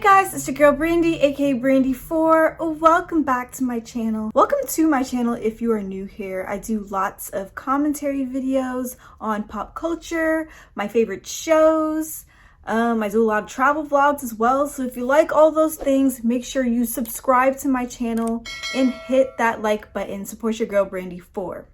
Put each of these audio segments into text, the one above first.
guys, it's your girl Brandy, aka Brandy4. Welcome back to my channel. Welcome to my channel if you are new here. I do lots of commentary videos on pop culture, my favorite shows. I do a lot of travel vlogs as well. So if you like all those things, make sure you subscribe to my channel and hit that like button. Support your girl Brandy4.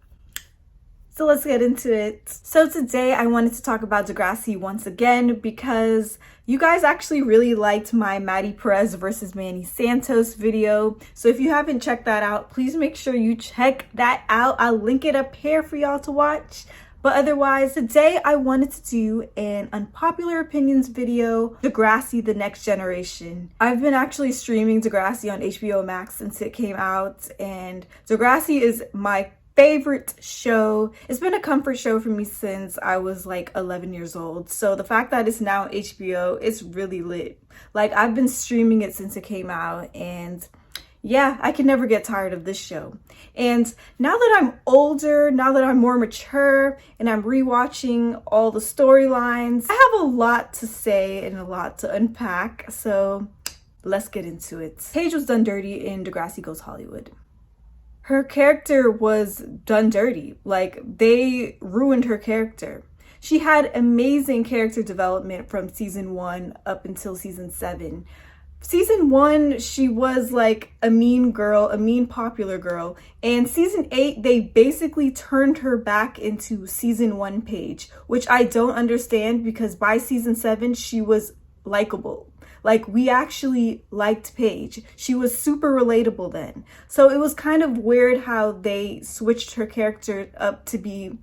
So let's get into it. So today I wanted to talk about Degrassi once again because you guys actually really liked my Maddy Perez versus Manny Santos video. So if you haven't checked that out, please make sure you check that out. I'll link it up here for y'all to watch. But otherwise, today I wanted to do an unpopular opinions video, Degrassi, The Next Generation. I've been actually streaming Degrassi on HBO Max since it came out, and Degrassi is my favorite show. It's been a comfort show for me since I was like 11 years old. So the fact that it's now HBO, it's really lit. Like, I've been streaming it since it came out, and yeah, I can never get tired of this show. And now that I'm older, now that I'm more mature, and I'm rewatching all the storylines, I have a lot to say and a lot to unpack. So let's get into it. Paige was done dirty in Degrassi Goes Hollywood. Her character was done dirty. Like, they ruined her character. She had amazing character development from season 1 up until season 7. Season 1, she was like a mean girl, a mean popular girl. And season 8, they basically turned her back into season 1 Paige, which I don't understand because by season 7, she was likable. Like, we actually liked Paige. She was super relatable then. So it was kind of weird how they switched her character up to be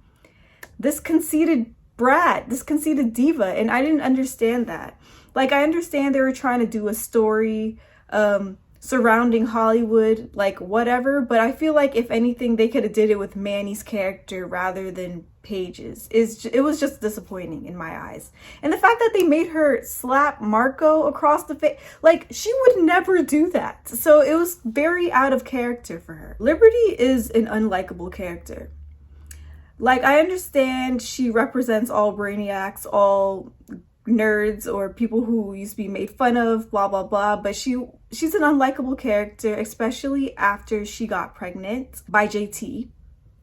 this conceited brat, this conceited diva. And I didn't understand that. Like, I understand they were trying to do a story surrounding Hollywood, like whatever. But I feel like if anything, they could have did it with Manny's character rather than Paige's. It was just disappointing in my eyes. And the fact that they made her slap Marco across the face, like, she would never do that. So it was very out of character for her. Liberty is an unlikable character. Like, I understand she represents all brainiacs, all nerds, or people who used to be made fun of, blah blah blah, but she's an unlikable character, especially after she got pregnant by JT,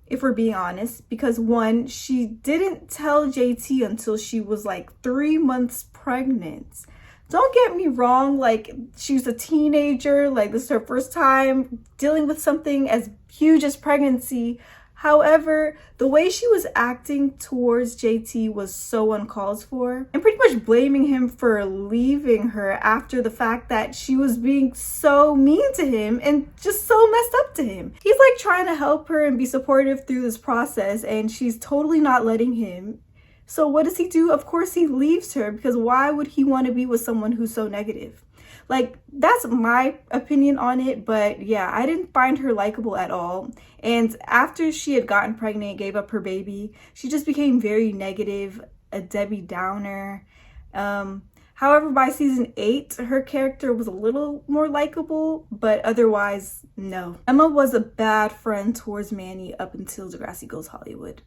if we're being honest, because one, she didn't tell JT until she was like 3 months pregnant. Don't get me wrong, like, she's a teenager, like, this is her first time dealing with something as huge as pregnancy. However, the way she was acting towards JT was so uncalled for, and pretty much blaming him for leaving her after the fact that she was being so mean to him and just so messed up to him. He's like trying to help her and be supportive through this process, and she's totally not letting him. So what does he do? Of course he leaves her, because why would he want to be with someone who's so negative? Like, that's my opinion on it, but yeah, I didn't find her likable at all. And after she had gotten pregnant, gave up her baby, she just became very negative, a Debbie Downer. However, by season 8, her character was a little more likable, but otherwise, no. Emma was a bad friend towards Manny up until Degrassi Goes Hollywood.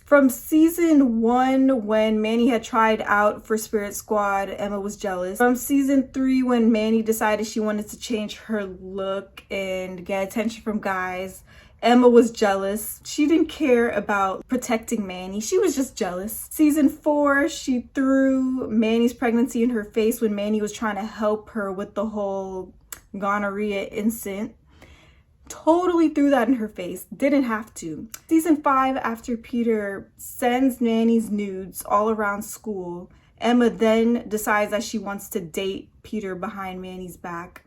From season 1, when Manny had tried out for Spirit Squad, Emma was jealous. From season 3, when Manny decided she wanted to change her look and get attention from guys, Emma was jealous. She didn't care about protecting Manny. She was just jealous. Season 4, she threw Manny's pregnancy in her face when Manny was trying to help her with the whole gonorrhea incident. Totally threw that in her face. Didn't have to. Season 5, after Peter sends Manny's nudes all around school, Emma then decides that she wants to date Peter behind Manny's back.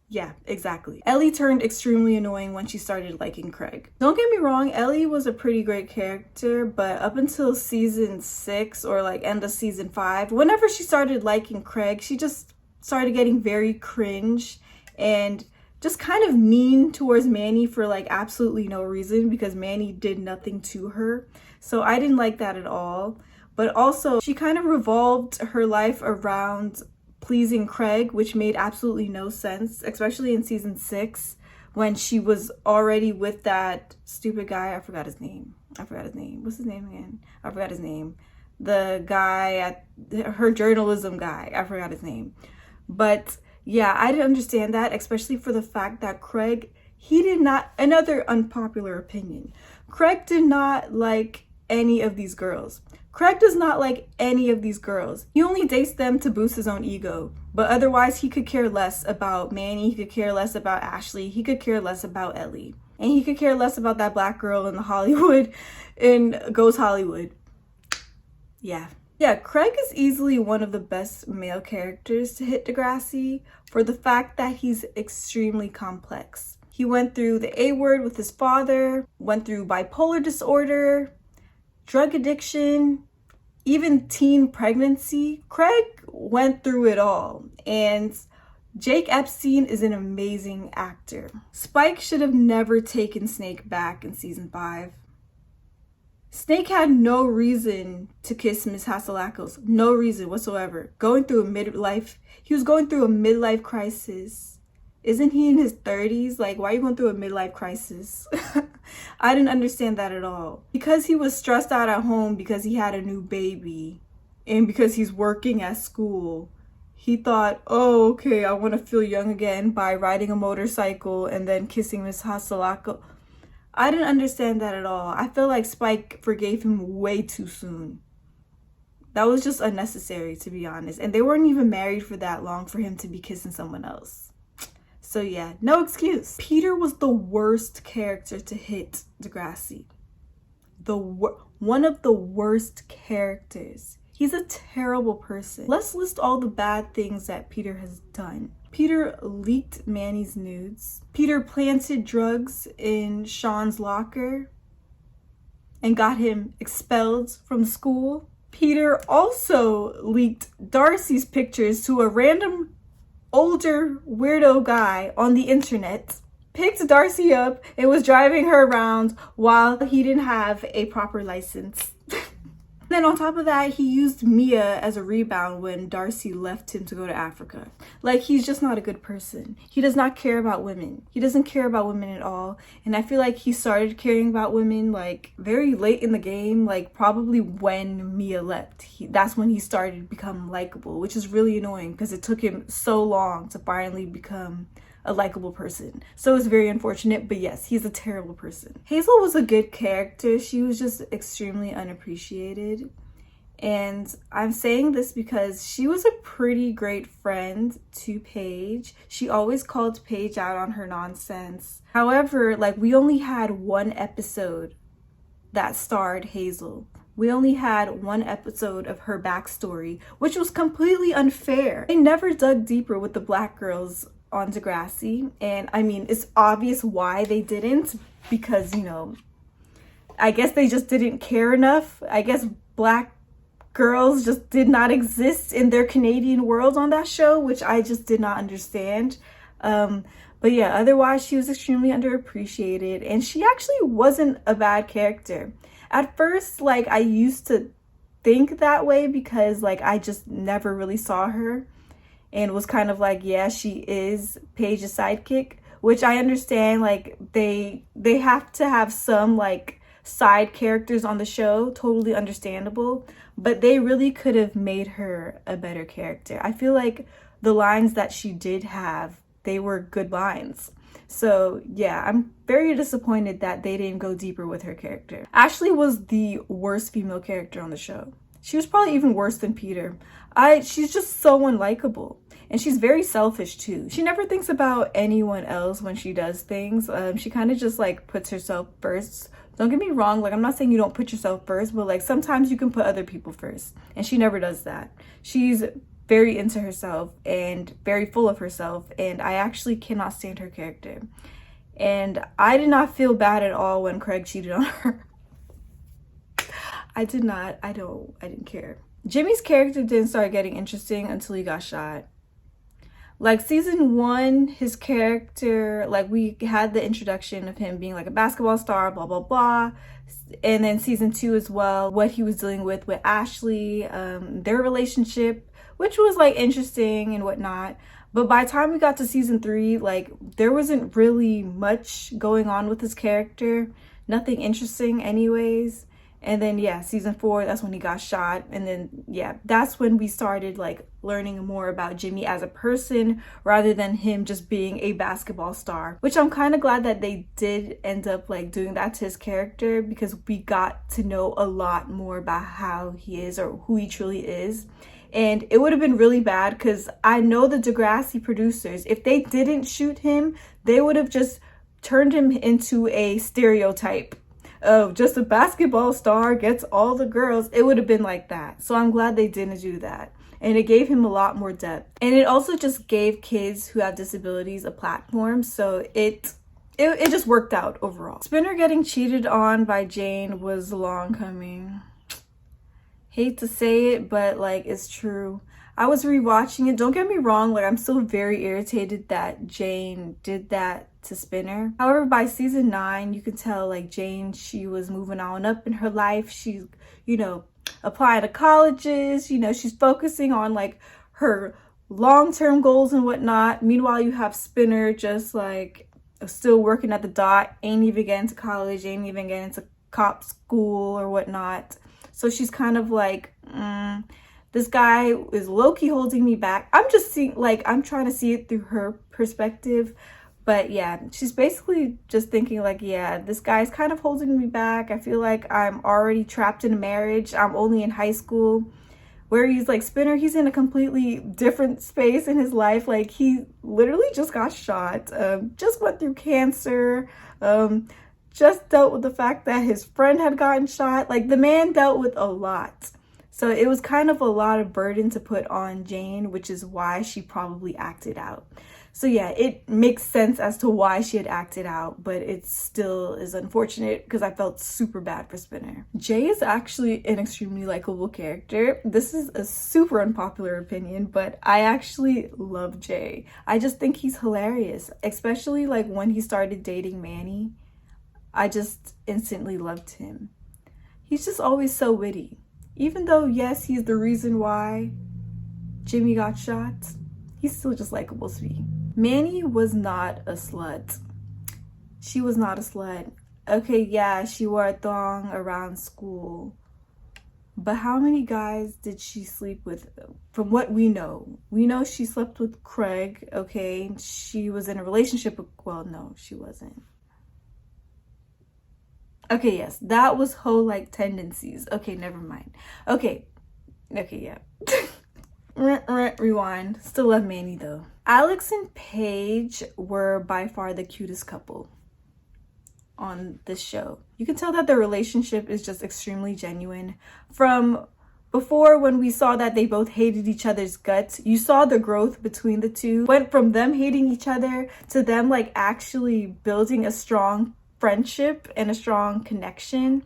Yeah, exactly. Ellie turned extremely annoying when she started liking Craig. Don't get me wrong, Ellie was a pretty great character, but up until season 6 or like end of season 5, whenever she started liking Craig, she just started getting very cringe and just kind of mean towards Manny for like absolutely no reason, because Manny did nothing to her. So I didn't like that at all. But also, she kind of revolved her life around pleasing Craig, which made absolutely no sense, especially in season 6 when she was already with that stupid guy. I forgot his name. What's his name again? I forgot his name. the guy at her journalism guy. I forgot his name. But yeah, I didn't understand that, especially for the fact that Craig, he did not, another unpopular opinion, Craig did not like any of these girls. Craig does not like any of these girls. He only dates them to boost his own ego. But otherwise, he could care less about Manny. He could care less about Ashley. He could care less about Ellie. And he could care less about that black girl in the Hollywood, in Goes Hollywood. Yeah. Yeah, Craig is easily one of the best male characters to hit Degrassi for the fact that he's extremely complex. He went through the A word with his father, went through bipolar disorder, drug addiction, even teen pregnancy. Craig went through it all, and Jake Epstein is an amazing actor. Spike should have never taken Snake back in season 5. Snake had no reason to kiss Miss Hatzilakos, no reason whatsoever. He was going through a midlife crisis. Isn't he in his 30s? Like, why are you going through a midlife crisis? I didn't understand that at all. Because he was stressed out at home because he had a new baby and because he's working at school, he thought, oh, okay, I want to feel young again by riding a motorcycle and then kissing Miss Hatzilakos. I didn't understand that at all. I feel like Spike forgave him way too soon. That was just unnecessary, to be honest. And they weren't even married for that long for him to be kissing someone else. So yeah, no excuse. Peter was the worst character to hit Degrassi. One of the worst characters. He's a terrible person. Let's list all the bad things that Peter has done. Peter leaked Manny's nudes. Peter planted drugs in Sean's locker and got him expelled from school. Peter also leaked Darcy's pictures to a random older weirdo guy on the internet, picked Darcy up and was driving her around while he didn't have a proper license. Then on top of that, he used Mia as a rebound when Darcy left him to go to Africa. Like, he's just not a good person. He does not care about women. He doesn't care about women at all. And I feel like he started caring about women like very late in the game, like probably when Mia left. That's when he started to become likable, which is really annoying because it took him so long to finally become a likable person. So it's very unfortunate, but yes, he's a terrible person. Hazel was a good character. She was just extremely unappreciated. And I'm saying this because she was a pretty great friend to Paige. She always called Paige out on her nonsense. However, like, we only had one episode that starred Hazel. We only had one episode of her backstory, which was completely unfair. They never dug deeper with the black girls on Degrassi, and I mean, it's obvious why they didn't, because, you know, I guess they just didn't care enough. I guess black girls just did not exist in their Canadian world on that show, which I just did not understand. But yeah, otherwise she was extremely underappreciated, and she actually wasn't a bad character. At first, like, I used to think that way because, like, I just never really saw her and was kind of like, yeah, she is Paige's sidekick, which I understand. Like, they have to have some like side characters on the show, totally understandable, but they really could have made her a better character. I feel like the lines that she did have, they were good lines. So yeah, I'm very disappointed that they didn't go deeper with her character. Ashley was the worst female character on the show. She was probably even worse than Peter. She's just so unlikable. And she's very selfish too. She never thinks about anyone else when she does things. She kind of just like puts herself first. Don't get me wrong, like, I'm not saying you don't put yourself first, but like sometimes you can put other people first. And she never does that. She's very into herself and very full of herself. And I actually cannot stand her character. And I did not feel bad at all when Craig cheated on her. I didn't care. Jimmy's character didn't start getting interesting until he got shot. Like, season 1, his character, like, we had the introduction of him being like a basketball star, blah, blah, blah. And then season 2 as well, what he was dealing with Ashley, their relationship, which was like interesting and whatnot. But by the time we got to season 3, like, there wasn't really much going on with his character. Nothing interesting anyways. And then yeah, season 4, that's when he got shot. And then yeah, that's when we started like learning more about Jimmy as a person rather than him just being a basketball star, which I'm kind of glad that they did end up like doing that to his character, because we got to know a lot more about how he is or who he truly is. And it would have been really bad, because I know the Degrassi producers, if they didn't shoot him, they would have just turned him into a stereotype of just a basketball star gets all the girls. It would have been like that. So I'm glad they didn't do that. And it gave him a lot more depth. And it also just gave kids who have disabilities a platform. So it just worked out overall. Spinner getting cheated on by Jane was long coming. Hate to say it, but like it's true. I was rewatching it. Don't get me wrong, like I'm still very irritated that Jane did that to Spinner. However, by season 9, you can tell like Jane, she was moving on up in her life. She's, you know, applying to colleges, you know, she's focusing on like her long-term goals and whatnot. Meanwhile, you have Spinner just like still working at the dot, ain't even getting to college, ain't even getting to cop school or whatnot. So she's kind of like, this guy is low-key holding me back. I'm just seeing, like, I'm trying to see it through her perspective. But yeah, she's basically just thinking like, yeah, this guy's kind of holding me back. I feel like I'm already trapped in a marriage. I'm only in high school. Where he's like, Spinner, he's in a completely different space in his life. Like, he literally just got shot, just went through cancer, just dealt with the fact that his friend had gotten shot. Like, the man dealt with a lot. So it was kind of a lot of burden to put on Jane, which is why she probably acted out. So yeah, it makes sense as to why she had acted out, but it still is unfortunate because I felt super bad for Spinner. Jay is actually an extremely likable character. This is a super unpopular opinion, but I actually love Jay. I just think he's hilarious, especially like when he started dating Manny. I just instantly loved him. He's just always so witty. Even though, yes, he's the reason why Jimmy got shot, he's still just likable to me. Manny was not a slut. She was not a slut. Okay, yeah, she wore a thong around school. But how many guys did she sleep with? From what we know she slept with Craig, okay? She was in a relationship with, well, no, she wasn't. Okay, yes, that was hoe-like tendencies. Okay, never mind. Okay, yeah. Rewind. Still love Manny though. Alex and Paige were by far the cutest couple on this show. You can tell that their relationship is just extremely genuine. From before, when we saw that they both hated each other's guts, you saw the growth between the two. Went from them hating each other to them like actually building a strong friendship and a strong connection,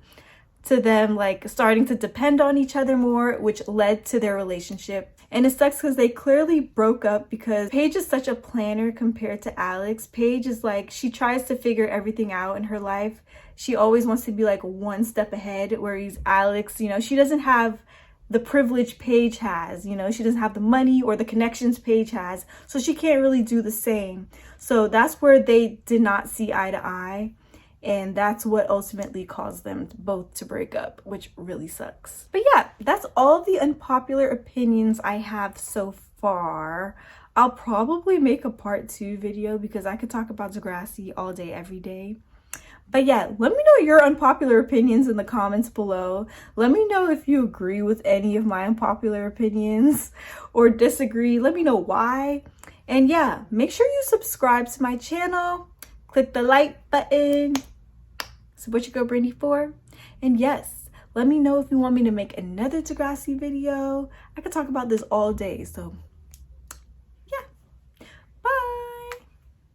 to them like starting to depend on each other more, which led to their relationship. And it sucks because they clearly broke up because Paige is such a planner compared to Alex. Paige is like, she tries to figure everything out in her life. She always wants to be like one step ahead, whereas Alex, you know, she doesn't have the privilege Paige has, you know, she doesn't have the money or the connections Paige has, so she can't really do the same. So that's where they did not see eye to eye. And that's what ultimately caused them both to break up, which really sucks. But yeah, that's all the unpopular opinions I have so far. I'll probably make a part 2 video because I could talk about Degrassi all day, every day. But yeah, let me know your unpopular opinions in the comments below. Let me know if you agree with any of my unpopular opinions or disagree. Let me know why. And yeah, make sure you subscribe to my channel. Click the like button. Support your girl Brandy 4. And yes, let me know if you want me to make another Degrassi video. I could talk about this all day, so